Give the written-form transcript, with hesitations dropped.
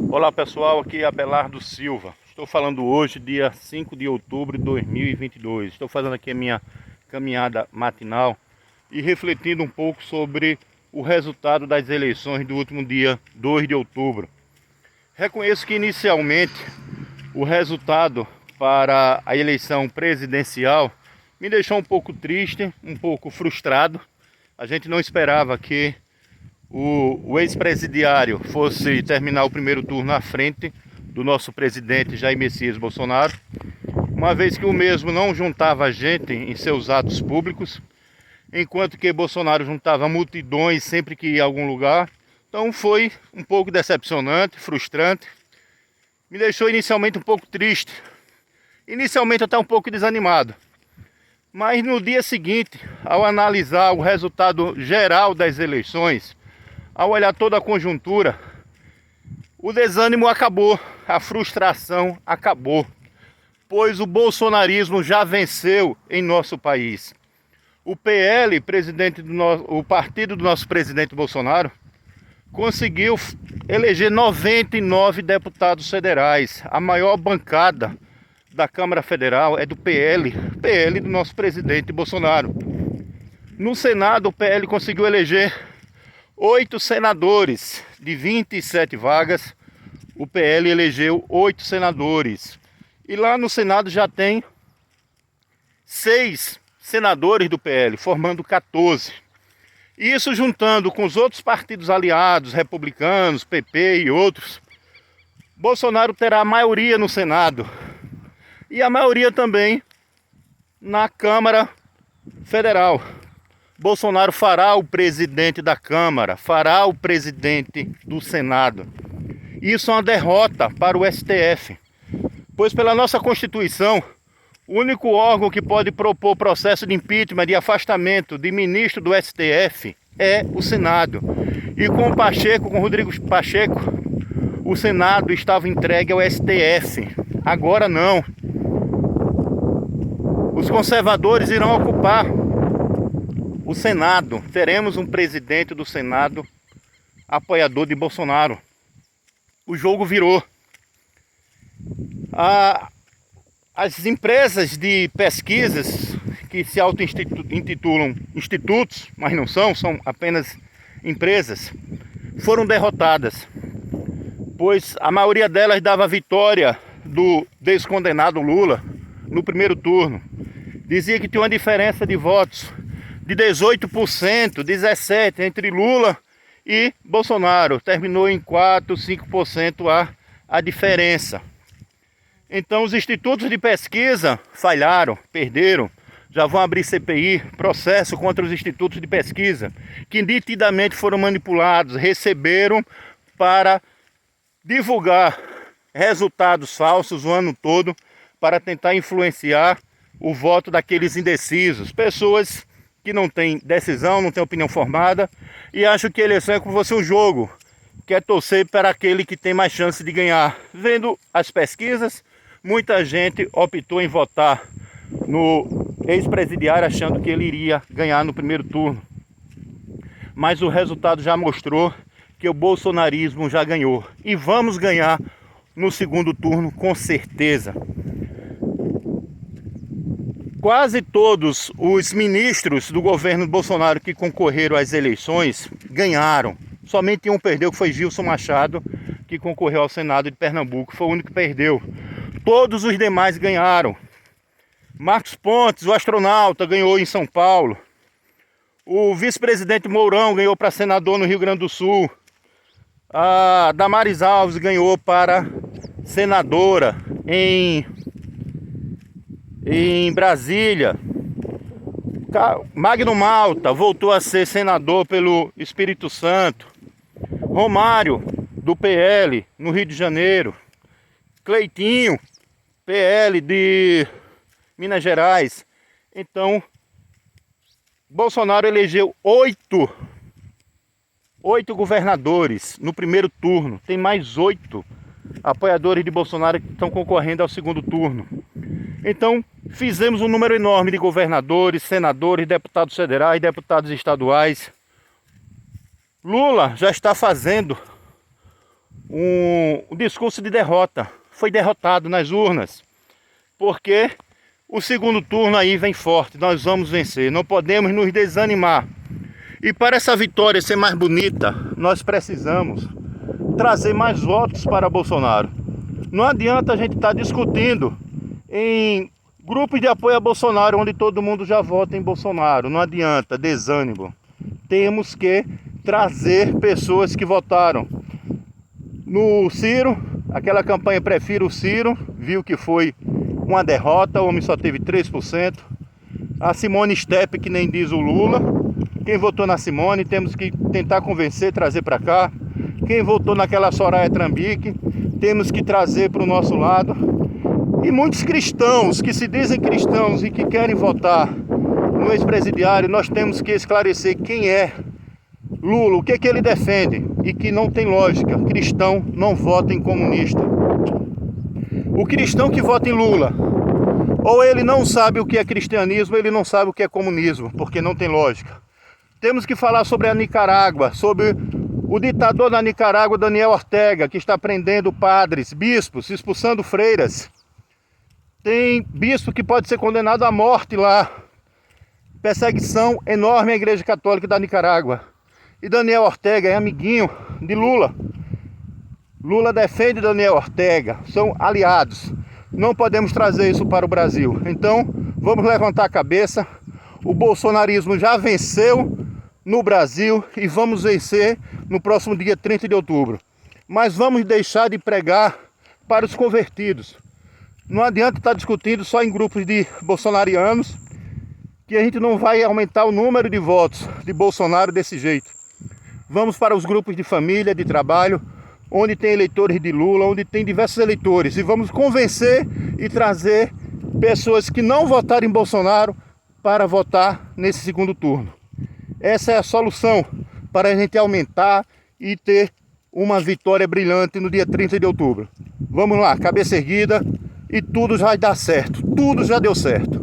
Olá pessoal, aqui é Abelardo Silva. Estou falando hoje, dia 5 de outubro de 2022. Estou fazendo aqui a minha caminhada matinal e refletindo um pouco sobre o resultado das eleições do último dia 2 de outubro. Reconheço que inicialmente o resultado para a eleição presidencial me deixou um pouco triste, um pouco frustrado. A gente não esperava que o ex-presidiário fosse terminar o primeiro turno à frente do nosso presidente Jair Messias Bolsonaro, uma vez que o mesmo não juntava gente em seus atos públicos, enquanto que Bolsonaro juntava multidões sempre que ia a algum lugar. Então foi um pouco decepcionante, frustrante, me deixou inicialmente um pouco triste, inicialmente até um pouco desanimado. Mas no dia seguinte, ao analisar o resultado geral das eleições, ao olhar toda a conjuntura, o desânimo acabou, a frustração acabou, pois o bolsonarismo já venceu em nosso país. O PL, o partido do nosso presidente Bolsonaro, conseguiu eleger 99 deputados federais. A maior bancada da Câmara Federal é do PL do nosso presidente Bolsonaro. No Senado, o PL conseguiu eleger 8 senadores. De 27 vagas, o PL elegeu 8 senadores. E lá no Senado já tem 6 senadores do PL, formando 14. Isso juntando com os outros partidos aliados, republicanos, PP e outros, Bolsonaro terá a maioria no Senado. E a maioria também na Câmara Federal. Bolsonaro fará o presidente da Câmara, fará o presidente do Senado. Isso é uma derrota para o STF, pois pela nossa Constituição, o único órgão que pode propor processo de impeachment, de afastamento de ministro do STF é o Senado. E com o Pacheco, com o Rodrigo Pacheco, o Senado estava entregue ao STF. Agora não. Os conservadores irão ocupar o Senado. Teremos um presidente do Senado apoiador de Bolsonaro. O jogo virou. As empresas de pesquisas que se auto-intitulam institutos, mas não são apenas empresas, foram derrotadas, pois a maioria delas dava vitória do descondenado Lula no primeiro turno. Dizia que tinha uma diferença de votos de 18%, 17% entre Lula e Bolsonaro. Terminou em 4%, 5% a diferença. Então os institutos de pesquisa falharam, perderam. Já vão abrir CPI, processo contra os institutos de pesquisa, que nitidamente foram manipulados, receberam para divulgar resultados falsos o ano todo, para tentar influenciar o voto daqueles indecisos. Pessoas que não têm decisão, não têm opinião formada e acham que a eleição é como fosse um jogo, quer torcer para aquele que tem mais chance de ganhar. Vendo as pesquisas, muita gente optou em votar no ex-presidiário achando que ele iria ganhar no primeiro turno. Mas o resultado já mostrou que o bolsonarismo já ganhou. E vamos ganhar no segundo turno com certeza. Quase todos os ministros do governo Bolsonaro que concorreram às eleições ganharam. Somente um perdeu, que foi Gilson Machado, que concorreu ao Senado de Pernambuco. Foi o único que perdeu. Todos os demais ganharam. Marcos Pontes, o astronauta, ganhou em São Paulo. O vice-presidente Mourão ganhou para senador no Rio Grande do Sul. A Damares Alves ganhou para senadora em Brasília. Magno Malta voltou a ser senador pelo Espírito Santo. Romário, do PL, no Rio de Janeiro. Cleitinho, PL de Minas Gerais. Então, Bolsonaro elegeu 8 governadores no primeiro turno. Tem mais 8 apoiadores de Bolsonaro que estão concorrendo ao segundo turno. Então, fizemos um número enorme de governadores, senadores, deputados federais, deputados estaduais. Lula já está fazendo um discurso de derrota. Foi derrotado nas urnas, porque o segundo turno aí vem forte, nós vamos vencer, não podemos nos desanimar. E para essa vitória ser mais bonita, nós precisamos trazer mais votos para Bolsonaro. Não adianta a gente estar discutindo em grupos de apoio a Bolsonaro, onde todo mundo já vota em Bolsonaro. Não adianta, desânimo. Temos que trazer pessoas que votaram no Ciro, aquela campanha Prefiro o Ciro, viu que foi uma derrota, o homem só teve 3%. A Simone Step, que nem diz o Lula. Quem votou na Simone, temos que tentar convencer, trazer para cá. Quem votou naquela Soraya Trambique, temos que trazer para o nosso lado. E muitos cristãos que se dizem cristãos e que querem votar no ex-presidiário, nós temos que esclarecer quem é Lula, o que é que ele defende e que não tem lógica. Cristão não vota em comunista. O cristão que vota em Lula, ou ele não sabe o que é cristianismo, ou ele não sabe o que é comunismo, porque não tem lógica. Temos que falar sobre a Nicarágua, sobre o ditador da Nicarágua, Daniel Ortega, que está prendendo padres, bispos, expulsando freiras. Tem bispo que pode ser condenado à morte lá. Perseguição enorme à Igreja Católica da Nicarágua. E Daniel Ortega é amiguinho de Lula. Lula defende Daniel Ortega, são aliados. Não podemos trazer isso para o Brasil. Então, vamos levantar a cabeça. O bolsonarismo já venceu no Brasil e vamos vencer no próximo dia 30 de outubro. Mas vamos deixar de pregar para os convertidos. Não adianta estar discutindo só em grupos de bolsonarianos, que a gente não vai aumentar o número de votos de Bolsonaro desse jeito. Vamos para os grupos de família, de trabalho, onde tem eleitores de Lula, onde tem diversos eleitores. E vamos convencer e trazer pessoas que não votaram em Bolsonaro para votar nesse segundo turno. Essa é a solução para a gente aumentar e ter uma vitória brilhante no dia 30 de outubro. Vamos lá, cabeça erguida e tudo já vai dar certo. Tudo já deu certo.